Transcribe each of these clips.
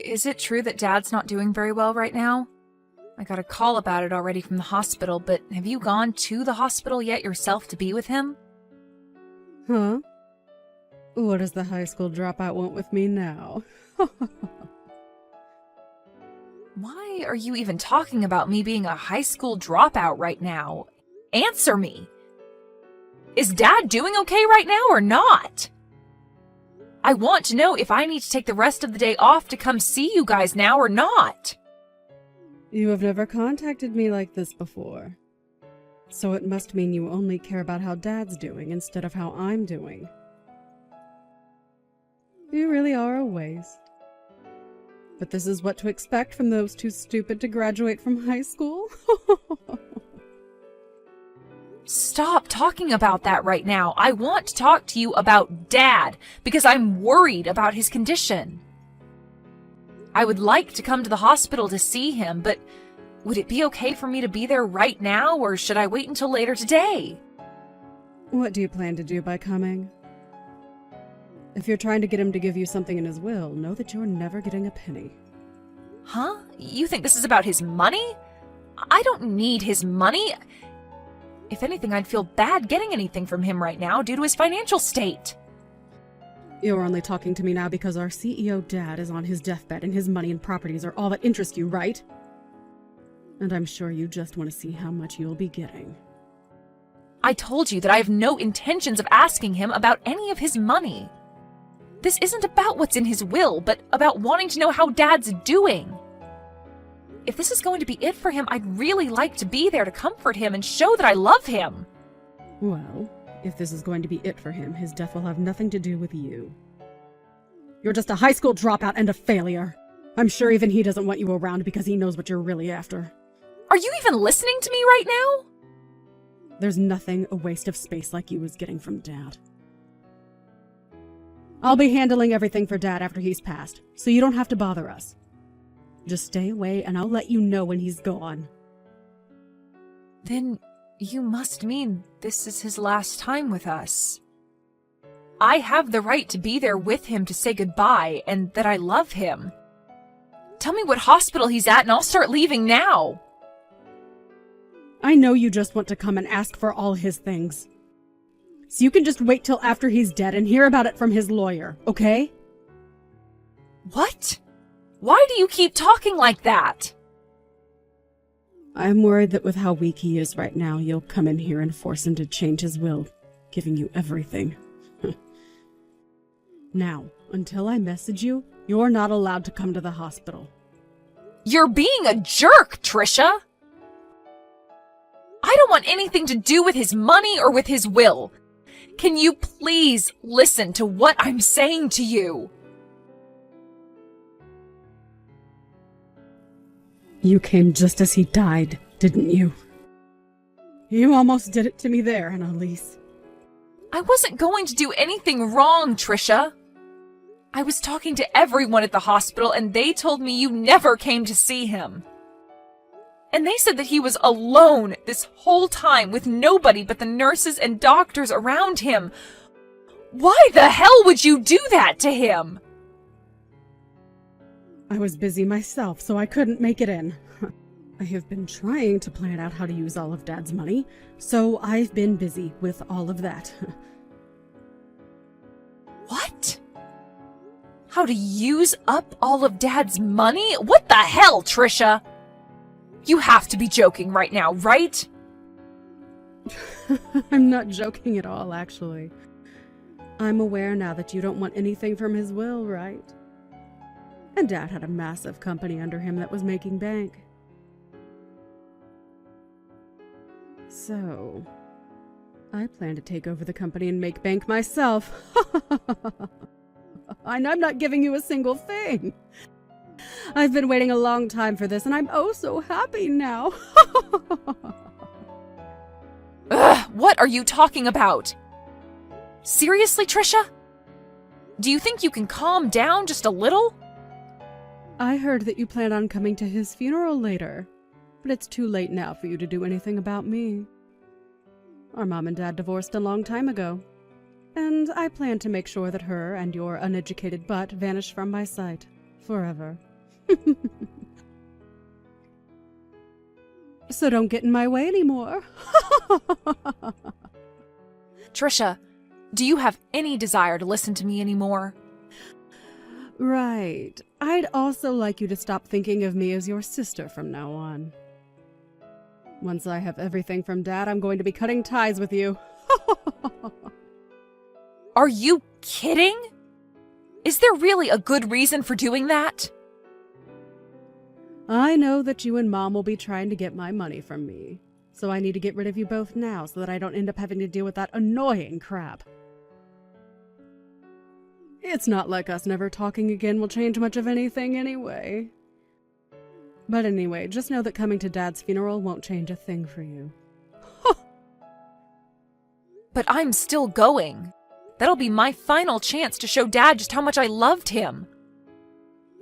is it true that Dad's not doing very well right now? I got a call about it already from the hospital, but have you gone to the hospital yet yourself to be with him? Huh? What does the high school dropout want with me now? Why are you even talking about me being a high school dropout right now? Answer me! Is Dad doing okay right now or not? I want to know if I need to take the rest of the day off to come see you guys now or not. You have never contacted me like this before. So it must mean you only care about how Dad's doing instead of how I'm doing. You really are a waste. But this is what to expect from those too stupid to graduate from high school? Stop talking about that right now. I want to talk to you about Dad, because I'm worried about his condition. I would like to come to the hospital to see him, but would it be okay for me to be there right now, or should I wait until later today? What do you plan to do by coming? If you're trying to get him to give you something in his will, know that you're never getting a penny. Huh? You think this is about his money? I don't need his money. If anything, I'd feel bad getting anything from him right now due to his financial state. You're only talking to me now because our CEO Dad is on his deathbed and his money and properties are all that interest you, right? And I'm sure you just want to see how much you'll be getting. I told you that I have no intentions of asking him about any of his money. This isn't about what's in his will, but about wanting to know how Dad's doing. If this is going to be it for him, I'd really like to be there to comfort him and show that I love him. Well, if this is going to be it for him, his death will have nothing to do with you. You're just a high school dropout and a failure. I'm sure even he doesn't want you around because he knows what you're really after. Are you even listening to me right now? There's nothing a waste of space like you is getting from Dad. I'll be handling everything for Dad after he's passed, so you don't have to bother us. Just stay away and I'll let you know when he's gone. Then you must mean this is his last time with us. I have the right to be there with him to say goodbye and that I love him. Tell me what hospital he's at and I'll start leaving now. I know you just want to come and ask for all his things. So you can just wait till after he's dead and hear about it from his lawyer, okay? What? Why do you keep talking like that? I'm worried that with how weak he is right now, you'll come in here and force him to change his will, giving you everything. Now, until I message you, you're not allowed to come to the hospital. You're being a jerk, Trisha! I don't want anything to do with his money or with his will. Can you please listen to what I'm saying to you? You came just as he died, didn't you? You almost did it to me there, Annalise. I wasn't going to do anything wrong, Trisha. I was talking to everyone at the hospital and they told me you never came to see him. And they said that he was alone this whole time with nobody but the nurses and doctors around him. Why the hell would you do that to him? I was busy myself, so I couldn't make it in. I have been trying to plan out how to use all of Dad's money, so I've been busy with all of that. What? How to use up all of Dad's money? What the hell, Trisha? You have to be joking right now, right? I'm not joking at all, actually. I'm aware now that you don't want anything from his will, right? And Dad had a massive company under him that was making bank. So, I plan to take over the company and make bank myself. And I'm not giving you a single thing. I've been waiting a long time for this, and I'm oh so happy now. Ugh, what are you talking about? Seriously, Trisha? Do you think you can calm down just a little? I heard that you plan on coming to his funeral later, but it's too late now for you to do anything about me. Our mom and dad divorced a long time ago, and I plan to make sure that her and your uneducated butt vanish from my sight forever. So don't get in my way anymore. Trisha, do you have any desire to listen to me anymore? Right. I'd also like you to stop thinking of me as your sister from now on. Once I have everything from Dad, I'm going to be cutting ties with you. Are you kidding? Is there really a good reason for doing that? I know that you and Mom will be trying to get my money from me, so I need to get rid of you both now so that I don't end up having to deal with that annoying crap. It's not like us never talking again will change much of anything anyway. But anyway, just know that coming to Dad's funeral won't change a thing for you. But I'm still going. That'll be my final chance to show Dad just how much I loved him.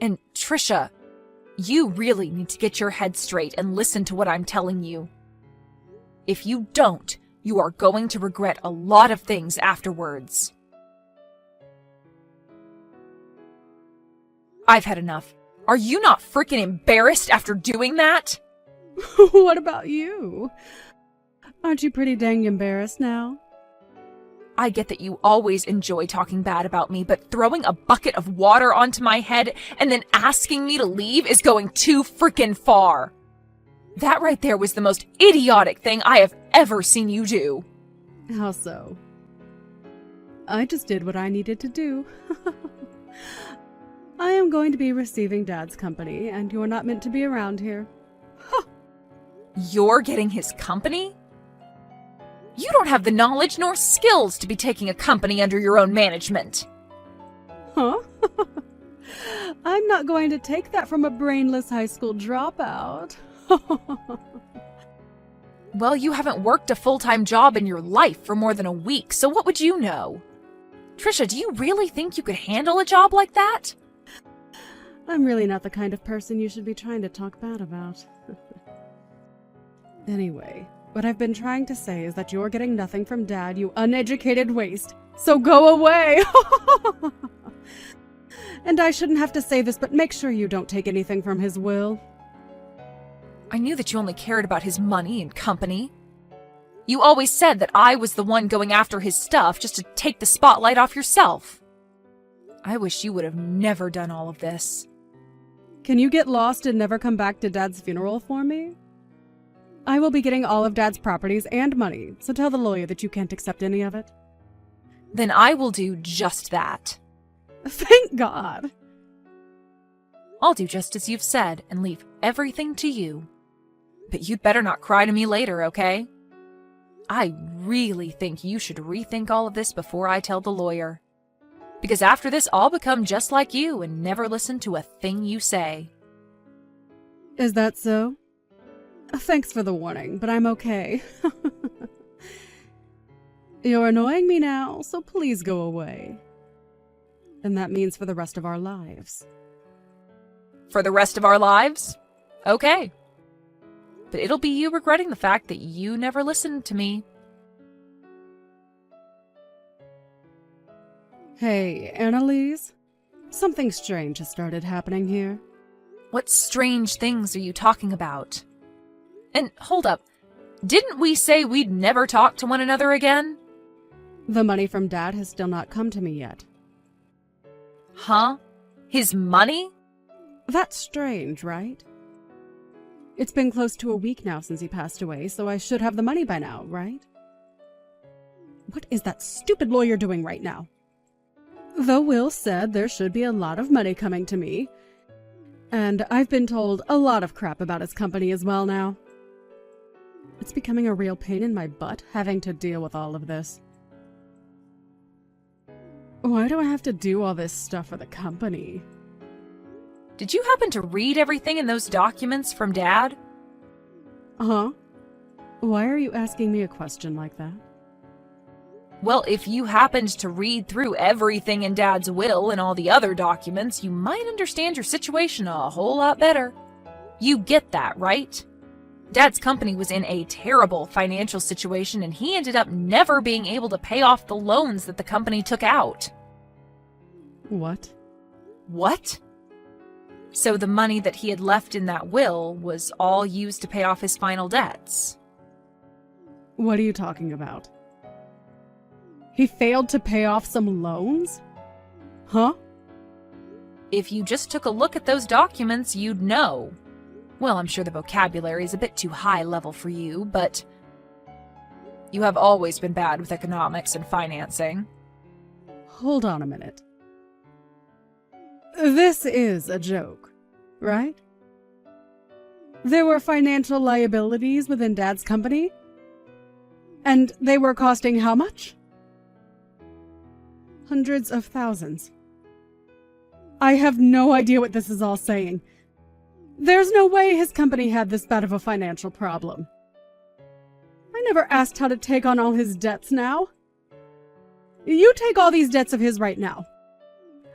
And Trisha, you really need to get your head straight and listen to what I'm telling you. If you don't, you are going to regret a lot of things afterwards. I've had enough. Are you not freaking embarrassed after doing that? What about you? Aren't you pretty dang embarrassed now? I get that you always enjoy talking bad about me, but throwing a bucket of water onto my head and then asking me to leave is going too freaking far. That right there was the most idiotic thing I have ever seen you do. How so? I just did what I needed to do. I am going to be receiving Dad's company, and you're not meant to be around here. You're getting his company? You don't have the knowledge nor skills to be taking a company under your own management. Huh? I'm not going to take that from a brainless high school dropout. Well, you haven't worked a full-time job in your life for more than a week, so what would you know? Trisha, do you really think you could handle a job like that? I'm really not the kind of person you should be trying to talk bad about. Anyway, what I've been trying to say is that you're getting nothing from Dad, you uneducated waste. So go away! And I shouldn't have to say this, but make sure you don't take anything from his will. I knew that you only cared about his money and company. You always said that I was the one going after his stuff just to take the spotlight off yourself. I wish you would have never done all of this. Can you get lost and never come back to Dad's funeral for me? I will be getting all of Dad's properties and money, so tell the lawyer that you can't accept any of it. Then I will do just that. Thank God! I'll do just as you've said and leave everything to you. But you'd better not cry to me later, okay? I really think you should rethink all of this before I tell the lawyer. Because after this, I'll become just like you and never listen to a thing you say. Is that so? Thanks for the warning, but I'm okay. You're annoying me now, so please go away. And that means for the rest of our lives. For the rest of our lives? Okay. But it'll be you regretting the fact that you never listened to me. Hey, Annalise? Something strange has started happening here. What strange things are you talking about? And hold up, didn't we say we'd never talk to one another again? The money from Dad has still not come to me yet. Huh? His money? That's strange, right? It's been close to a week now since he passed away, so I should have the money by now, right? What is that stupid lawyer doing right now? Though Will said there should be a lot of money coming to me, and I've been told a lot of crap about his company as well now. It's becoming a real pain in my butt having to deal with all of this. Why do I have to do all this stuff for the company? Did you happen to read everything in those documents from Dad? Huh? Why are you asking me a question like that? Well, if you happened to read through everything in Dad's will and all the other documents, you might understand your situation a whole lot better. You get that, right? Dad's company was in a terrible financial situation, and he ended up never being able to pay off the loans that the company took out. What? What? So the money that he had left in that will was all used to pay off his final debts. What are you talking about? He failed to pay off some loans? Huh? If you just took a look at those documents, you'd know. Well, I'm sure the vocabulary is a bit too high level for you, but you have always been bad with economics and financing. Hold on a minute. This is a joke, right? There were financial liabilities within Dad's company? And they were costing how much? Hundreds of thousands. I have no idea what this is all saying. There's no way his company had this bad of a financial problem. I never asked how to take on all his debts now. You take all these debts of his right now.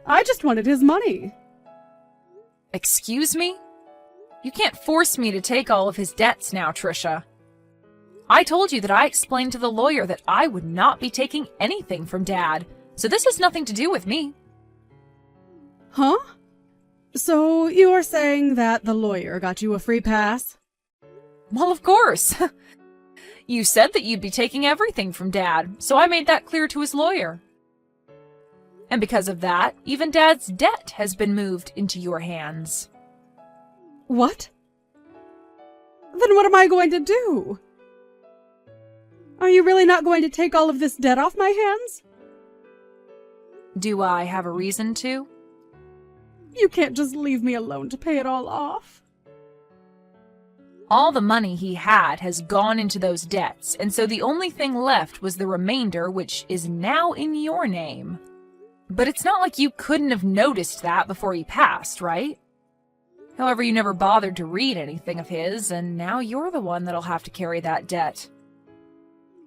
I just wanted his money. Excuse me? You can't force me to take all of his debts now, Trisha. I told you that I explained to the lawyer that I would not be taking anything from Dad, so this has nothing to do with me. Huh? So you're saying that the lawyer got you a free pass? Well, of course. You said that you'd be taking everything from Dad, so I made that clear to his lawyer. And because of that, even Dad's debt has been moved into your hands. What? Then what am I going to do? Are you really not going to take all of this debt off my hands? Do I have a reason to? You can't just leave me alone to pay it all off. All the money he had has gone into those debts, and so the only thing left was the remainder, which is now in your name. But it's not like you couldn't have noticed that before he passed, right? However, you never bothered to read anything of his, and now you're the one that'll have to carry that debt.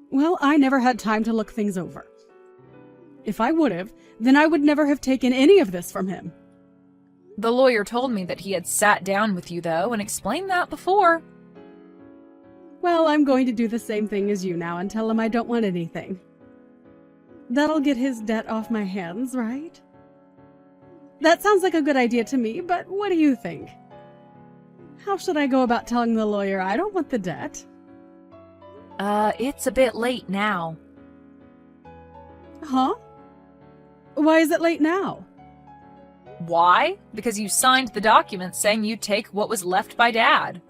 Well, I never had time to look things over. If I would have, then I would never have taken any of this from him. The lawyer told me that he had sat down with you, though, and explained that before. Well, I'm going to do the same thing as you now and tell him I don't want anything. That'll get his debt off my hands, right? That sounds like a good idea to me, but what do you think? How should I go about telling the lawyer I don't want the debt? It's a bit late now. Huh? Why is it late now? Why? Because you signed the document saying you'd take what was left by Dad.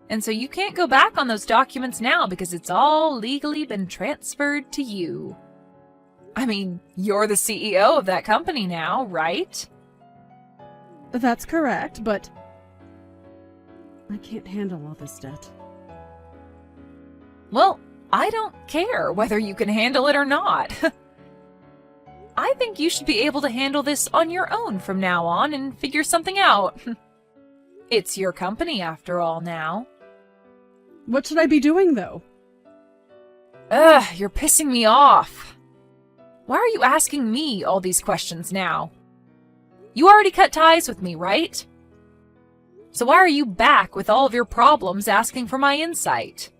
And so you can't go back on those documents now because it's all legally been transferred to you. I mean, you're the CEO of that company now, right? That's correct, but I can't handle all this debt. Well, I don't care whether you can handle it or not. I think you should be able to handle this on your own from now on and figure something out. It's your company after all now. What should I be doing, though? Ugh, you're pissing me off. Why are you asking me all these questions now? You already cut ties with me, right? So why are you back with all of your problems asking for my insight?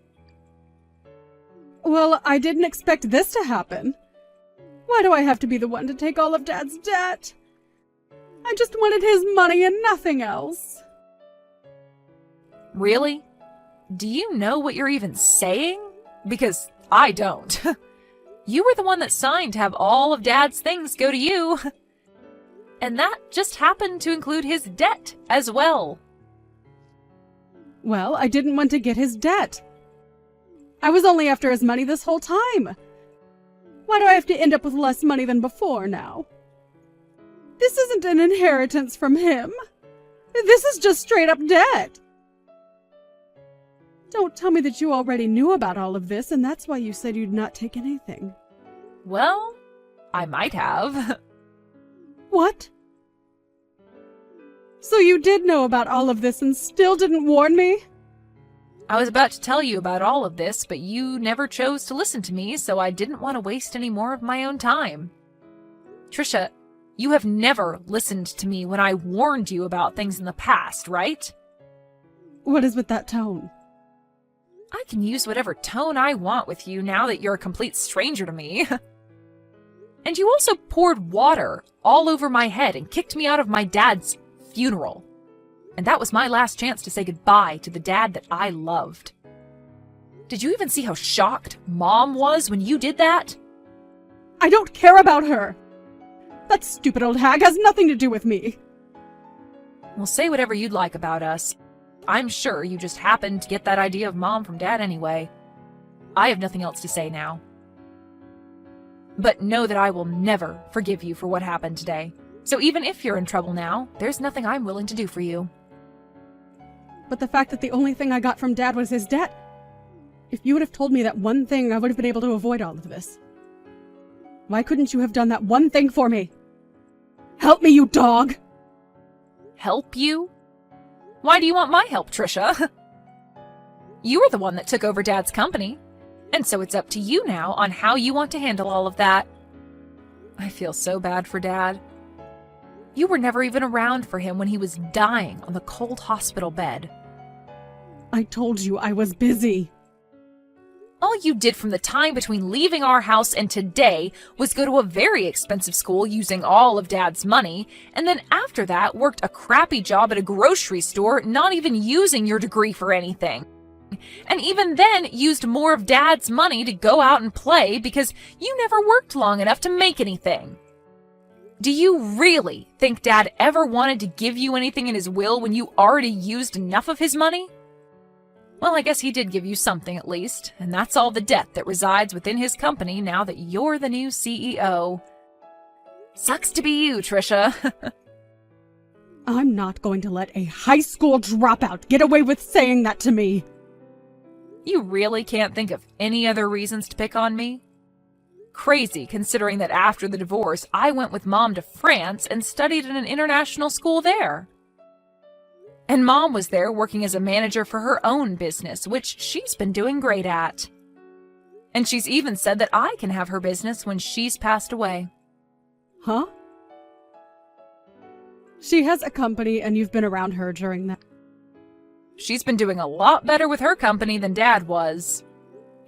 Well, I didn't expect this to happen. Why do I have to be the one to take all of Dad's debt? I just wanted his money and nothing else. Really? Do you know what you're even saying? Because I don't. You were the one that signed to have all of Dad's things go to you. And that just happened to include his debt as well. Well, I didn't want to get his debt. I was only after his money this whole time. Why do I have to end up with less money than before now? This isn't an inheritance from him. This is just straight up debt. Don't tell me that you already knew about all of this and that's why you said you'd not take anything. Well, I might have. What? So you did know about all of this and still didn't warn me? I was about to tell you about all of this, but you never chose to listen to me, so I didn't want to waste any more of my own time. Trisha, you have never listened to me when I warned you about things in the past, right? What is with that tone? I can use whatever tone I want with you now that you're a complete stranger to me. And you also poured water all over my head and kicked me out of my dad's funeral. and that was my last chance to say goodbye to the dad that I loved. Did you even see how shocked Mom was when you did that? I don't care about her! That stupid old hag has nothing to do with me! Well, say whatever you'd like about us. I'm sure you just happened to get that idea of Mom from Dad anyway. I have nothing else to say now. But know that I will never forgive you for what happened today. So even if you're in trouble now, there's nothing I'm willing to do for you. But the fact that the only thing I got from Dad was his debt... If you would have told me that one thing, I would have been able to avoid all of this. Why couldn't you have done that one thing for me? Help me, you dog! Help you? Why do you want my help, Trisha? You were the one that took over Dad's company, and so it's up to you now on how you want to handle all of that. I feel so bad for Dad. You were never even around for him when he was dying on the cold hospital bed. I told you I was busy. All you did from the time between leaving our house and today was go to a very expensive school using all of Dad's money, and then after that worked a crappy job at a grocery store, not even using your degree for anything. And even then used more of Dad's money to go out and play because you never worked long enough to make anything. Do you really think Dad ever wanted to give you anything in his will when you already used enough of his money? Well, I guess he did give you something at least, and that's all the debt that resides within his company now that you're the new CEO. Sucks to be you, Trisha. I'm not going to let a high school dropout get away with saying that to me. You really can't think of any other reasons to pick on me? Crazy, considering that after the divorce, I went with Mom to France and studied in an international school there. And Mom was there working as a manager for her own business, which she's been doing great at. And she's even said that I can have her business when she's passed away. Huh? She has a company and you've been around her during that. She's been doing a lot better with her company than Dad was.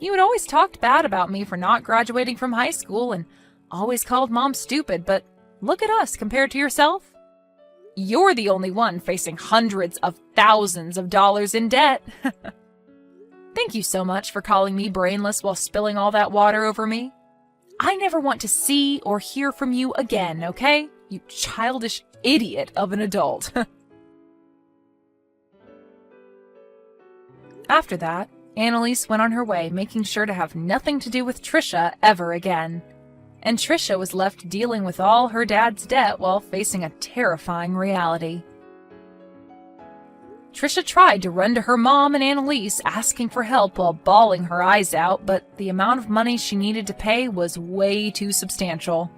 You had always talked bad about me for not graduating from high school and always called Mom stupid, but look at us compared to yourself. You're the only one facing hundreds of thousands of dollars in debt. Thank you so much for calling me brainless while spilling all that water over me. I never want to see or hear from you again, okay? You childish idiot of an adult. After that, Annalise went on her way, making sure to have nothing to do with Trisha ever again. And Trisha was left dealing with all her dad's debt while facing a terrifying reality. Trisha tried to run to her mom and Annalise asking for help while bawling her eyes out, but the amount of money she needed to pay was way too substantial.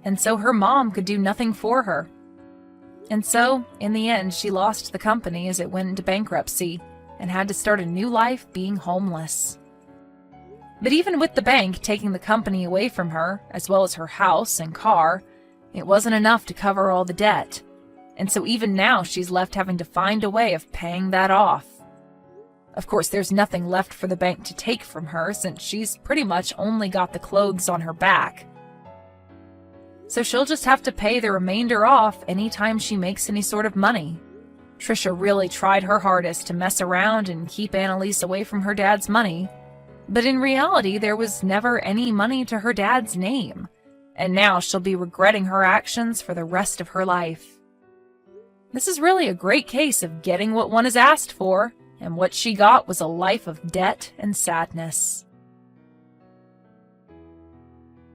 And so her mom could do nothing for her. And so, in the end, she lost the company as it went into bankruptcy and had to start a new life being homeless. But even with the bank taking the company away from her, as well as her house and car, it wasn't enough to cover all the debt. And so even now she's left having to find a way of paying that off. Of course, there's nothing left for the bank to take from her since she's pretty much only got the clothes on her back. So she'll just have to pay the remainder off anytime she makes any sort of money. Trisha really tried her hardest to mess around and keep Annalise away from her dad's money. But in reality, there was never any money to her dad's name, and now she'll be regretting her actions for the rest of her life. This is really a great case of getting what one is asked for, and what she got was a life of debt and sadness.